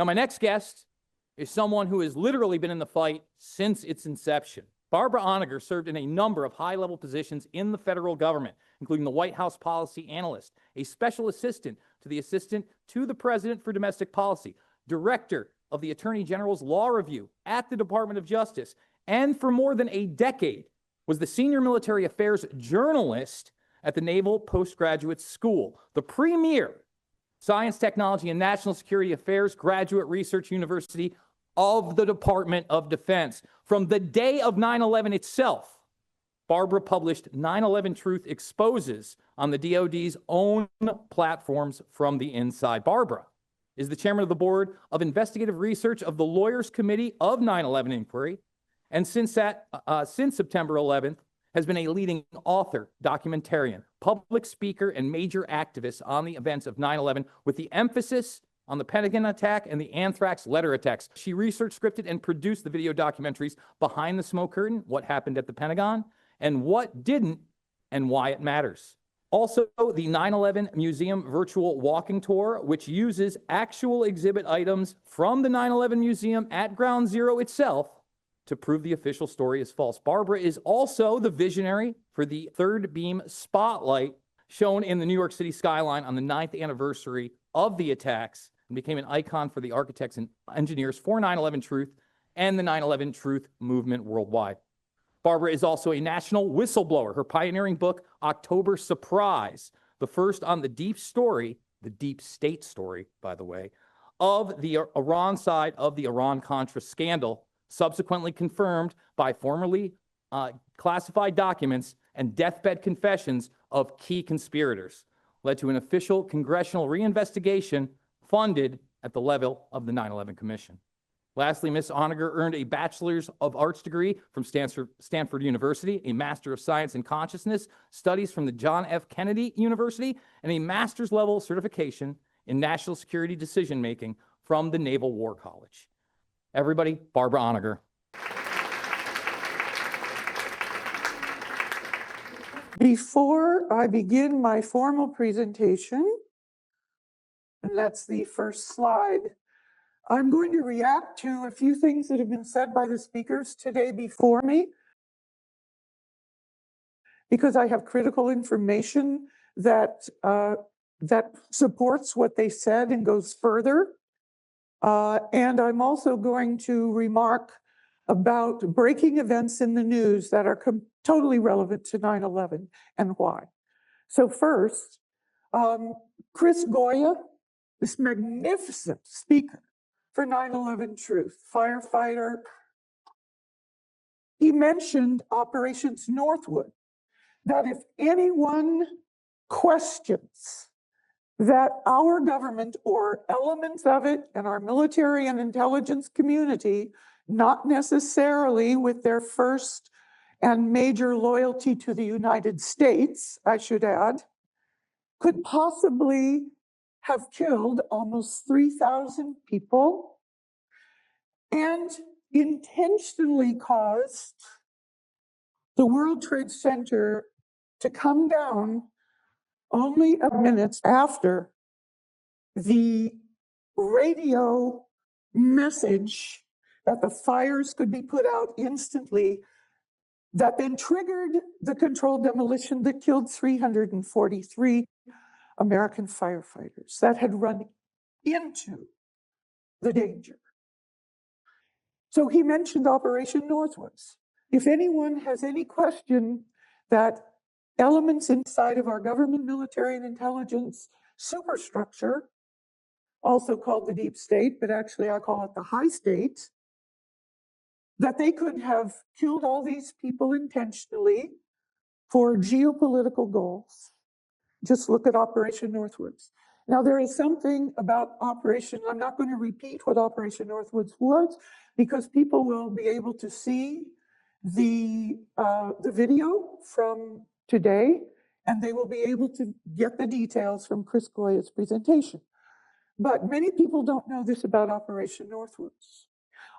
Now, my next guest is someone who has literally been in the fight since its inception. Barbara Honegger served in a number of high-level positions in the federal government, including the White House policy analyst, a special assistant to the President for Domestic Policy, director of the Attorney General's Law Review at the Department of Justice, and for more than a decade was the senior military affairs journalist at the Naval Postgraduate School, the premier science, technology, and national security affairs graduate research university of the Department of Defense. From the day of 9/11 itself, Barbara published 9/11 Truth Exposes on the DoD's own platforms from the inside. Barbara is the chairman of the board of investigative research of the Lawyers Committee of 9/11 Inquiry, and since September 11th, has been a leading author, documentarian, public speaker, and major activist on the events of 9/11, with the emphasis on the Pentagon attack and the anthrax letter attacks. She researched, scripted, and produced the video documentaries Behind the Smoke Curtain, What Happened at the Pentagon, and What Didn't, and Why It Matters. Also, the 9/11 Museum virtual walking tour, which uses actual exhibit items from the 9/11 Museum at Ground Zero itself to prove the official story is false. Barbara is also the visionary for the third beam spotlight shown in the New York City skyline on the 9th anniversary of the attacks, and became an icon for the architects and engineers for 9/11 Truth and the 9/11 Truth movement worldwide. Barbara is also a national whistleblower. Her pioneering book, October Surprise, the first on the deep story, the deep state story, by the way, of the Iran side of the Iran-Contra scandal, subsequently confirmed by formerly classified documents and deathbed confessions of key conspirators, led to an official congressional reinvestigation funded at the level of the 9/11 Commission. Lastly, Ms. Honegger earned a Bachelor's of Arts degree from Stanford University, a Master of Science in Consciousness Studies from the John F. Kennedy University, and a master's level certification in national security decision-making from the Naval War College. Everybody, Barbara Honegger. Before I begin my formal presentation, and that's the first slide, I'm going to react to a few things that have been said by the speakers today before me, because I have critical information that supports what they said and goes further. And I'm also going to remark about breaking events in the news that are totally relevant to 9/11 and why. So first, Chris Goya, this magnificent speaker for 9/11 Truth, firefighter, he mentioned Operations Northwood, that if anyone questions that our government or elements of it and our military and intelligence community, not necessarily with their first and major loyalty to the United States, I should add, could possibly have killed almost 3,000 people and intentionally caused the World Trade Center to come down only minutes after the radio message that the fires could be put out instantly, that then triggered the controlled demolition that killed 343 American firefighters that had run into the danger. So he mentioned Operation Northwoods. If anyone has any question that elements inside of our government, military, and intelligence superstructure, also called the deep state, but actually I call it the high state, that they could have killed all these people intentionally for geopolitical goals. Just look at Operation Northwoods. Now, there is something about Operation, I'm not going to repeat what Operation Northwoods was, because people will be able to see the video from today, and they will be able to get the details from Chris Goya's presentation. But many people don't know this about Operation Northwoods.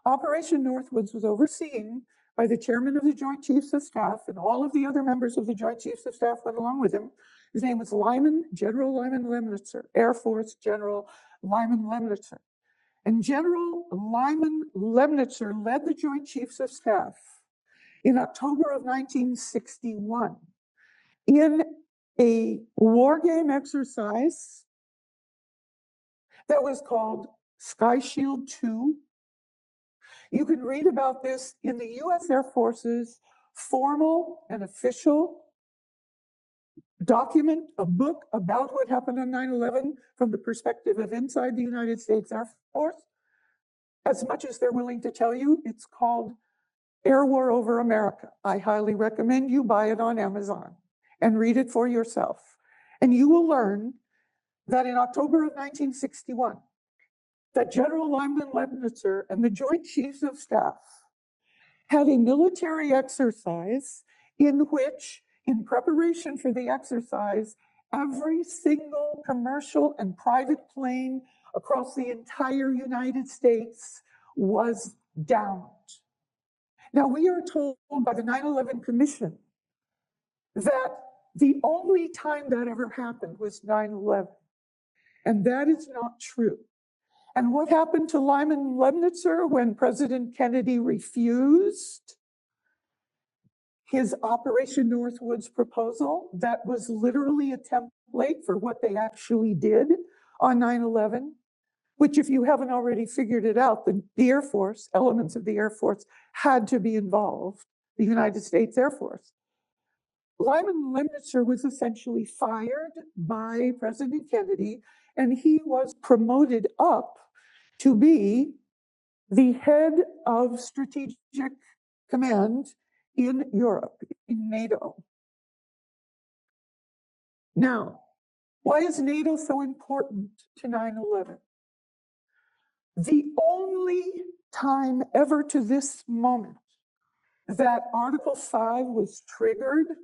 Operation Northwoods was overseen by the chairman of the Joint Chiefs of Staff, and all of the other members of the Joint Chiefs of Staff went along with him. His name was General Lyman Lemnitzer, Air Force General Lyman Lemnitzer. And General Lyman Lemnitzer led the Joint Chiefs of Staff in October of 1961 in a war game exercise that was called Sky Shield 2. You can read about this in the U.S. Air Force's formal and official document, a book about what happened on 9/11 from the perspective of inside the United States Air Force. As much as they're willing to tell you, it's called Air War Over America. I highly recommend you buy it on Amazon and read it for yourself. And you will learn that in October of 1961, that General Lyman Lemnitzer and the Joint Chiefs of Staff had a military exercise in which, in preparation for the exercise, every single commercial and private plane across the entire United States was downed. Now, we are told by the 9/11 Commission that the only time that ever happened was 9/11, and that is not true. And what happened to Lyman Lemnitzer when President Kennedy refused his Operation Northwoods proposal? That was literally a template for what they actually did on 9/11, which, if you haven't already figured it out, the Air Force, elements of the Air Force, had to be involved, the United States Air Force. Lyman Lemnitzer was essentially fired by President Kennedy, and he was promoted up to be the head of strategic command in Europe, in NATO. Now, why is NATO so important to 9/11? The only time ever to this moment that Article 5 was triggered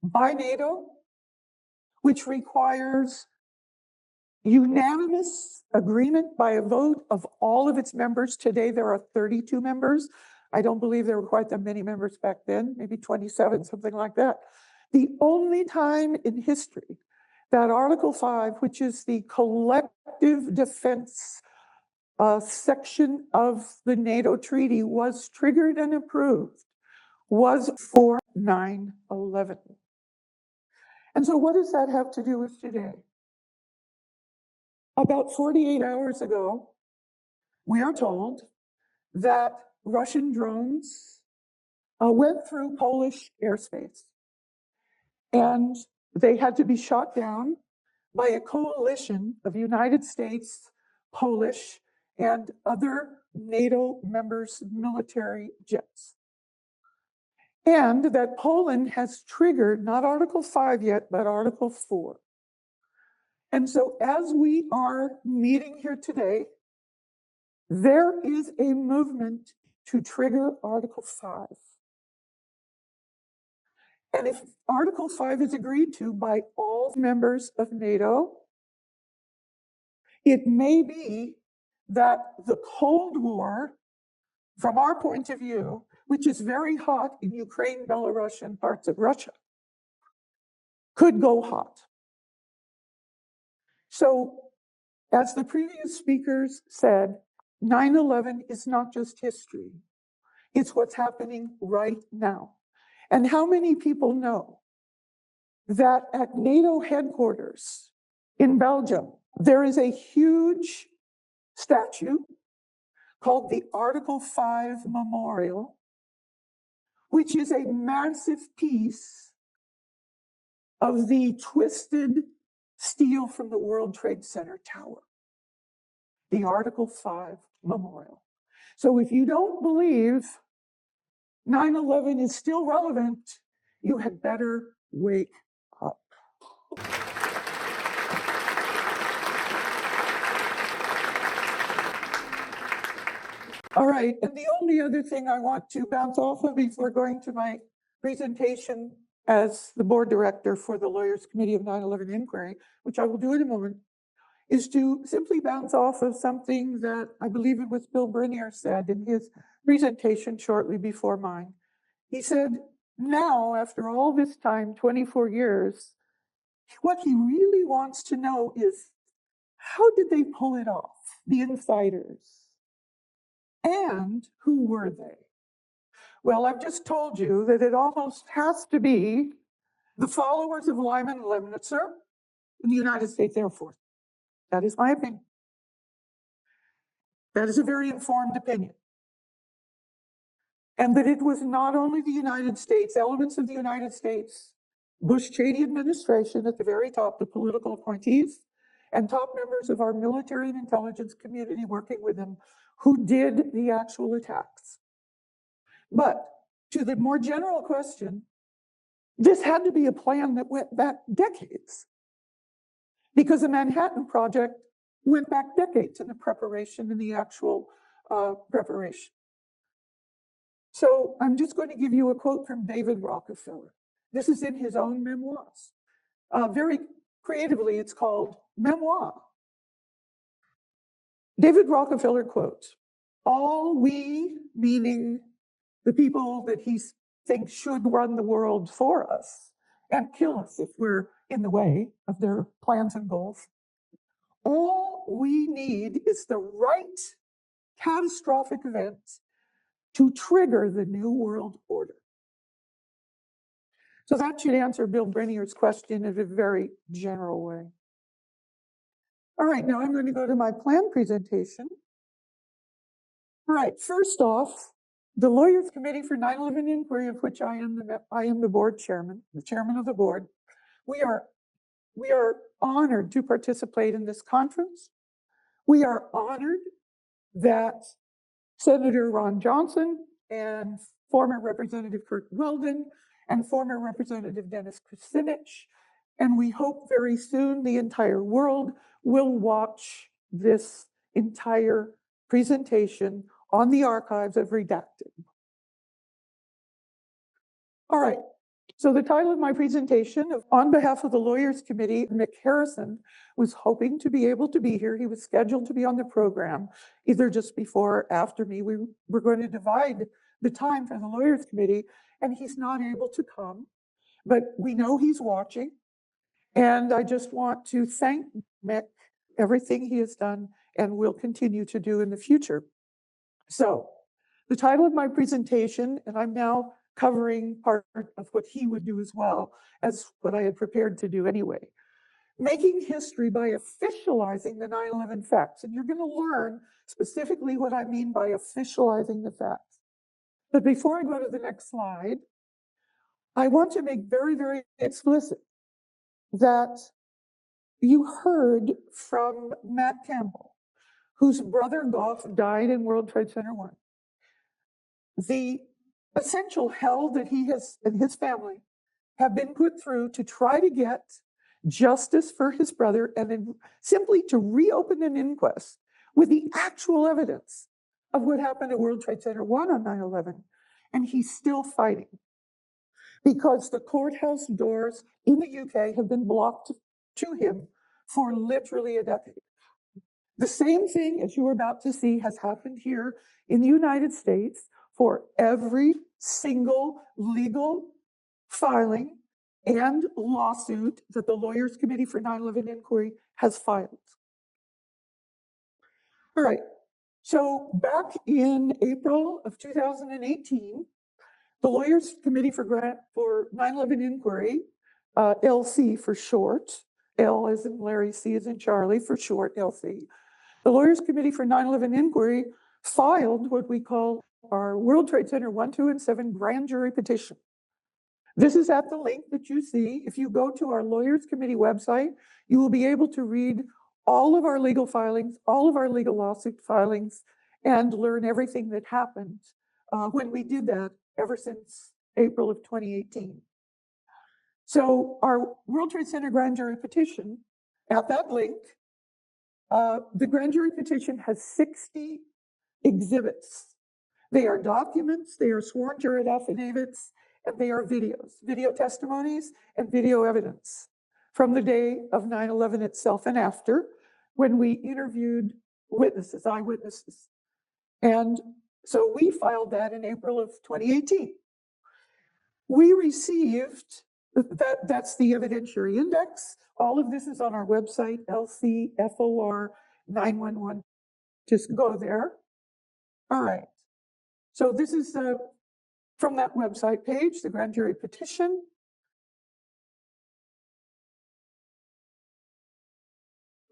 by NATO, which requires unanimous agreement by a vote of all of its members. Today, there are 32 members. I don't believe there were quite that many members back then, maybe 27, something like that. The only time in history that Article 5, which is the collective defense section of the NATO treaty, was triggered and approved, was for 9/11. And so what does that have to do with today? About 48 hours ago, we are told that Russian drones went through Polish airspace, and they had to be shot down by a coalition of United States, Polish, and other NATO members' military jets. And that Poland has triggered not Article 5 yet, but Article 4. And so as we are meeting here today, there is a movement to trigger Article 5. And if Article 5 is agreed to by all members of NATO, it may be that the Cold War, from our point of view, which is very hot in Ukraine, Belarus, and parts of Russia, could go hot. So, as the previous speakers said, 9/11 is not just history. It's what's happening right now. And how many people know that at NATO headquarters in Belgium, there is a huge statue called the Article 5 Memorial, which is a massive piece of the twisted steel from the World Trade Center tower, the Article 5 Memorial. So if you don't believe 9/11 is still relevant, you had better wake up. All right, and the only other thing I want to bounce off of before going to my presentation as the board director for the Lawyers Committee of 9/11 Inquiry, which I will do in a moment, is to simply bounce off of something that I believe it was Bill Brinier said in his presentation shortly before mine. He said, now, after all this time, 24 years, what he really wants to know is, How did they pull it off? The insiders. And who were they? Well, I've just told you that it almost has to be the followers of Lyman Lemnitzer in the United States Air Force. That is my opinion. That is a very informed opinion. And that it was not only the United States, elements of the United States, Bush-Cheney administration at the very top, the political appointees, and top members of our military and intelligence community working with them, who did the actual attacks. But to the more general question, this had to be a plan that went back decades, because the Manhattan Project went back decades in the preparation and the actual preparation. So I'm just going to give you a quote from David Rockefeller. This is in his own memoirs. Very creatively, it's called Memoir. David Rockefeller quotes, "All we," meaning the people that he thinks should run the world for us and kill us if we're in the way of their plans and goals, "all we need is the right catastrophic event to trigger the New World Order." So that should answer Bill Brennier's question in a very general way. All right, now I'm going to go to my plan presentation. All right, first off, the Lawyers Committee for 9/11 Inquiry, of which I am the board chairman, the chairman of the board, we are honored to participate in this conference. We are honored that Senator Ron Johnson and former Representative Kurt Weldon and former Representative Dennis Kucinich, and we hope very soon the entire world will watch this entire presentation on the archives of Redacted. All right, so the title of my presentation, on behalf of the Lawyers Committee, Mick Harrison was hoping to be able to be here. He was scheduled to be on the program, either just before or after me. We were going to divide the time for the Lawyers Committee, and he's not able to come, but we know he's watching. And I just want to thank Mick, everything he has done and will continue to do in the future. So the title of my presentation, and I'm now covering part of what he would do as well as what I had prepared to do anyway. Making history by officializing the 9/11 facts. And you're going to learn specifically what I mean by officializing the facts. But before I go to the next slide, I want to make very, very explicit that you heard from Matt Campbell, whose brother Goff died in World Trade Center 1. The essential hell that he has and his family have been put through to try to get justice for his brother, and then simply to reopen an inquest with the actual evidence of what happened at World Trade Center 1 on 9/11. And he's still fighting because the courthouse doors in the UK have been blocked to him for literally a decade. The same thing, as you're about to see, has happened here in the United States for every single legal filing and lawsuit that the Lawyers Committee for 9/11 Inquiry has filed. All right, so back in April of 2018, the Lawyers Committee for 9/11 Inquiry, LC for short, L as in Larry, C as in Charlie, for short, LC. The Lawyers Committee for 9/11 Inquiry filed what we call our World Trade Center 1, 2, and 7 grand jury petition. This is at the link that you see. If you go to our Lawyers Committee website, you will be able to read all of our legal filings, all of our legal lawsuit filings, and learn everything that happened when we did that ever since April of 2018. So our World Trade Center grand jury petition, at that link, the grand jury petition has 60 exhibits. They are documents, they are sworn jury affidavits, and they are videos, video testimonies and video evidence from the day of 9/11 itself and after, when we interviewed witnesses, eyewitnesses. And so we filed that in April of 2018. We received That's the evidentiary index. All of this is on our website, LCFOR 911. Just go there. All right. So this is from that website page, the grand jury petition.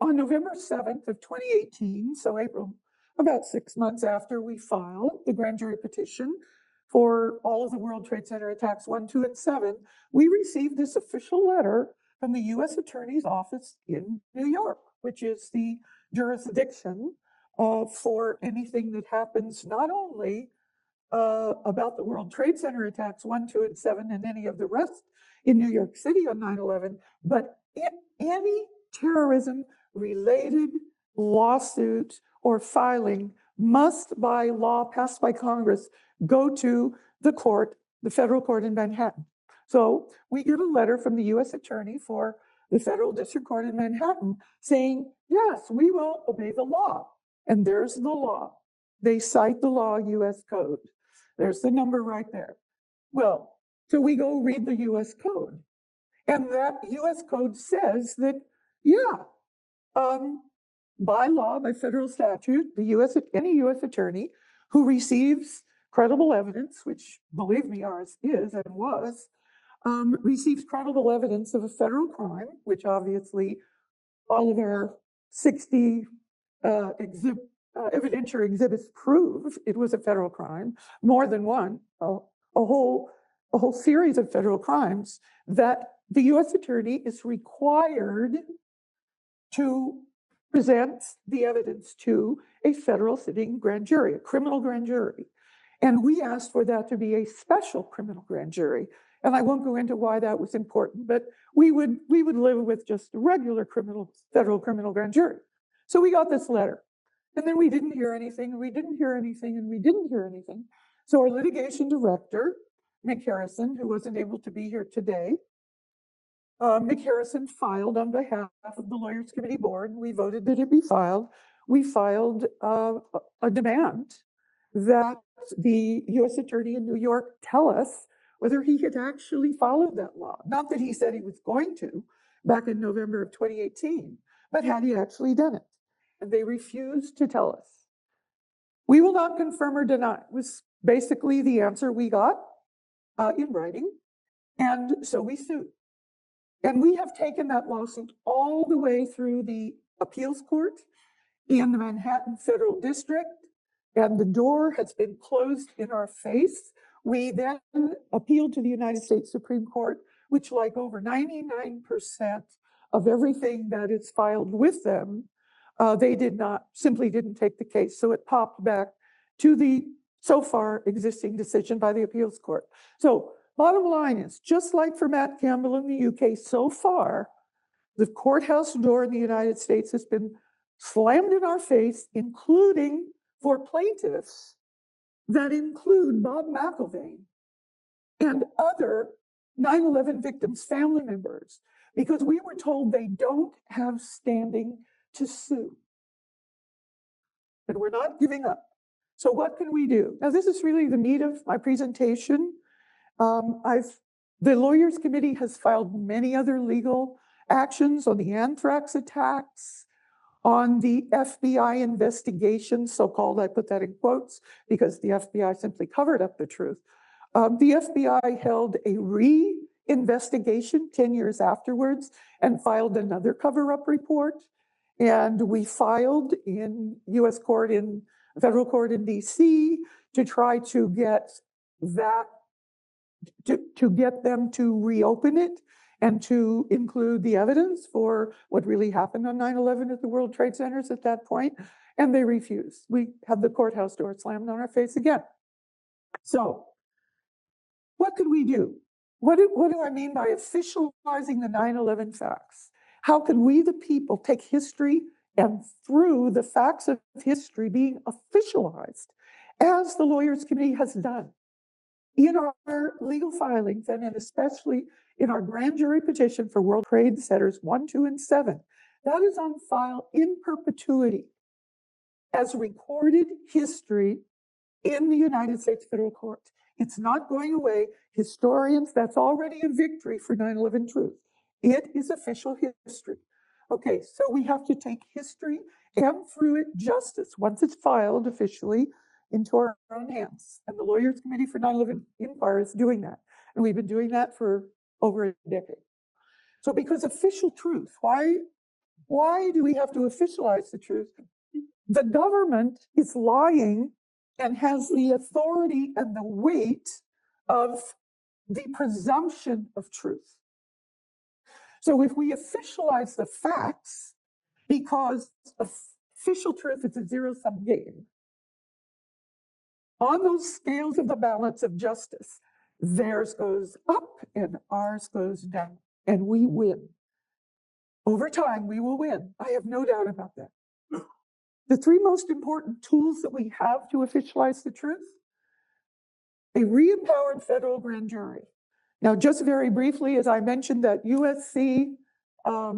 On November 7th of 2018, so April, about 6 months after we filed the grand jury petition for all of the World Trade Center attacks 1, 2, and 7, we received this official letter from the U.S. Attorney's Office in New York, which is the jurisdiction for anything that happens not only about the World Trade Center attacks 1, 2, and 7, and any of the rest in New York City on 9/11, but any terrorism-related lawsuit or filing must, by law passed by Congress, go to the court, the federal court in Manhattan. So we get a letter from the U.S. Attorney for the Federal District Court in Manhattan saying, yes, we will obey the law. And there's the law. They cite the law, U.S. Code. There's the number right there. Well, so we go read the U.S. Code. And that U.S. Code says that, yeah, by law, by federal statute, any U.S. attorney who receives credible evidence, which, believe me, ours is and was, receives credible evidence of a federal crime, which obviously all of our 60 evidentiary exhibits prove it was a federal crime, more than one, a whole series of federal crimes, that the U.S. attorney is required to present the evidence to a federal sitting grand jury, a criminal grand jury. And we asked for that to be a special criminal grand jury. And I won't go into why that was important, but we would live with just a regular federal criminal grand jury. So we got this letter. And then we didn't hear anything, and we didn't hear anything, and we didn't hear anything. So our litigation director, Mick Harrison, who wasn't able to be here today, Mick Harrison filed on behalf of the Lawyers Committee Board. We voted that it be filed. We filed a demand that the U.S. Attorney in New York tell us whether he had actually followed that law. Not that he said he was going to back in November of 2018, but had he actually done it? And they refused to tell us. We will not confirm or deny, was basically the answer we got in writing. And so we sued. And we have taken that lawsuit all the way through the appeals court in the Manhattan Federal District, and the door has been closed in our face. We then appealed to the United States Supreme Court, which, like over 99% of everything that is filed with them, they simply didn't take the case. So it popped back to the so far existing decision by the appeals court. So bottom line is, just like for Matt Campbell in the UK, so far, the courthouse door in the United States has been slammed in our face, including for plaintiffs that include Bob McIlvaine and other 9/11 victims' family members, because we were told they don't have standing to sue. But we're not giving up. So what can we do? Now, this is really the meat of my presentation. The Lawyers Committee has filed many other legal actions on the anthrax attacks, on the FBI investigation, so-called, I put that in quotes, because the FBI simply covered up the truth. The FBI held a re-investigation 10 years afterwards and filed another cover-up report. And we filed in U.S. court, in federal court in D.C. to try to get that, to get them to reopen it and to include the evidence for what really happened on 9/11 at the World Trade Centers at that point. And they refused. We had the courthouse door slammed on our face again. So what could we do? What do I mean by officializing the 9/11 facts? How can we, the people, take history and through the facts of history being officialized, as the Lawyers Committee has done in our legal filings and especially in our grand jury petition for World Trade Centers 1, 2, and 7, that is on file in perpetuity as recorded history in the United States Federal Court. It's not going away. Historians, that's already a victory for 9/11 truth. It is official history. Okay, so we have to take history and through it justice, once it's filed officially, into our own hands. And the Lawyers Committee for 9/11 Inquiry is doing that. And we've been doing that for over a decade. So because official truth, why do we have to officialize the truth? The government is lying and has the authority and the weight of the presumption of truth. So if we officialize the facts, because official truth is a zero-sum game, on those scales of the balance of justice, theirs goes up and ours goes down, and we win. Over time, we will win. I have no doubt about that. The three most important tools that we have to officialize the truth: a re-empowered federal grand jury. Now, just very briefly, as I mentioned, that USC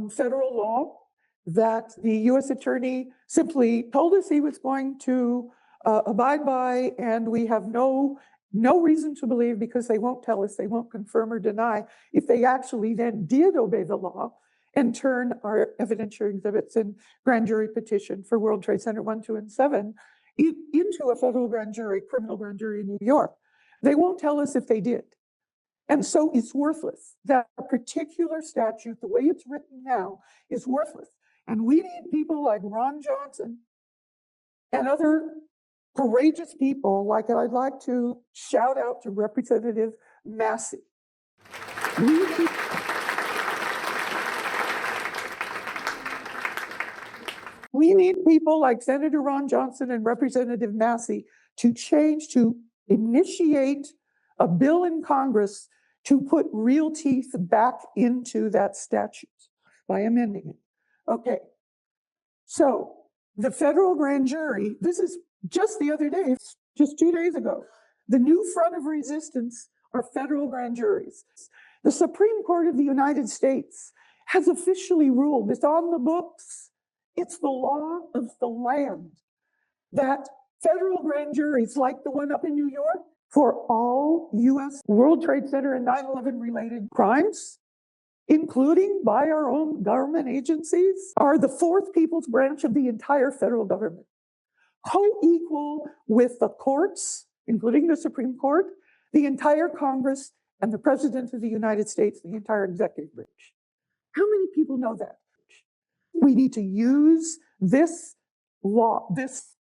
federal law that the U.S. attorney simply told us he was going to abide by, and we have no reason to believe, because they won't tell us, they won't confirm or deny, if they actually then did obey the law and turn our evidentiary exhibits and grand jury petition for World Trade Center 1, 2, and 7 into a federal grand jury, criminal grand jury in New York. They won't tell us if they did. And so it's worthless. That particular statute, the way it's written now, is worthless. And we need people like Ron Johnson and other courageous people, like I'd like to shout out to Representative Massey. We need people like Senator Ron Johnson and Representative Massey to initiate a bill in Congress to put real teeth back into that statute by amending it. Okay, so the federal grand jury, this is just the other day, just 2 days ago, the new front of resistance are federal grand juries. The Supreme Court of the United States has officially ruled, it's on the books, it's the law of the land, that federal grand juries like the one up in New York for all U.S. World Trade Center and 9/11 related crimes, including by our own government agencies, are the fourth people's branch of the entire federal government, co-equal with the courts, including the Supreme Court, the entire Congress, and the President of the United States, the entire executive branch. How many people know that? We need to use this law, this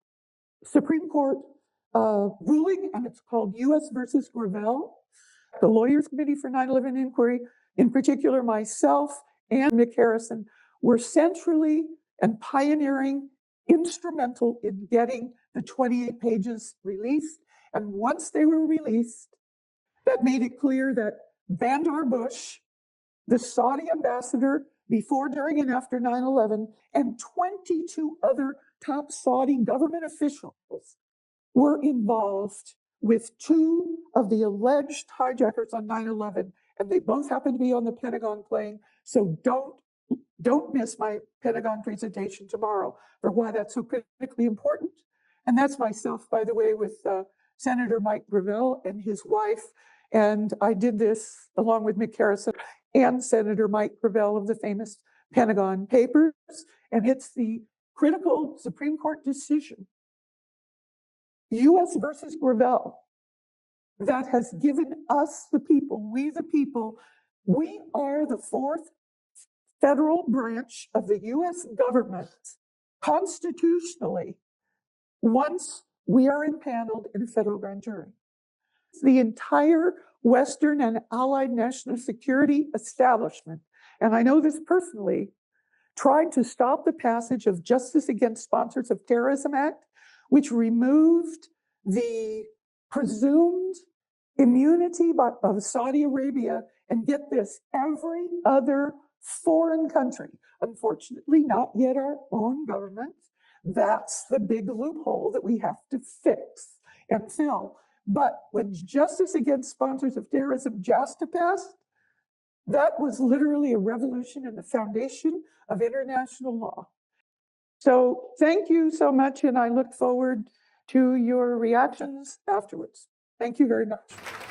Supreme Court ruling, and it's called U.S. versus Gravel. The Lawyers Committee for 9/11 Inquiry, in particular myself and Mick Harrison, were centrally and pioneering, instrumental in getting the 28 pages released. And once they were released, that made it clear that Bandar Bush, the Saudi ambassador before, during, and after 9/11, and 22 other top Saudi government officials were involved with 2 of the alleged hijackers on 9/11, and they both happen to be on the Pentagon plane. So don't miss my Pentagon presentation tomorrow for why that's so critically important. And that's myself, by the way, with Senator Mike Gravel and his wife. And I did this along with Mick Harrison and Senator Mike Gravel of the famous Pentagon Papers. And it's the critical Supreme Court decision, U.S. versus Gravel, that has given us, the people, we the people, we are the fourth federal branch of the U.S. government constitutionally once we are impaneled in a federal grand jury. The entire Western and allied national security establishment, and I know this personally, tried to stop the passage of Justice Against Sponsors of Terrorism Act, which removed the presumed immunity of Saudi Arabia, and get this, every other foreign country, unfortunately not yet our own government. That's the big loophole that we have to fix and fill. But when Justice Against Sponsors of Terrorism, JASTA, passed, that was literally a revolution in the foundation of international law. So thank you so much, and I look forward to your reactions afterwards. Thank you very much.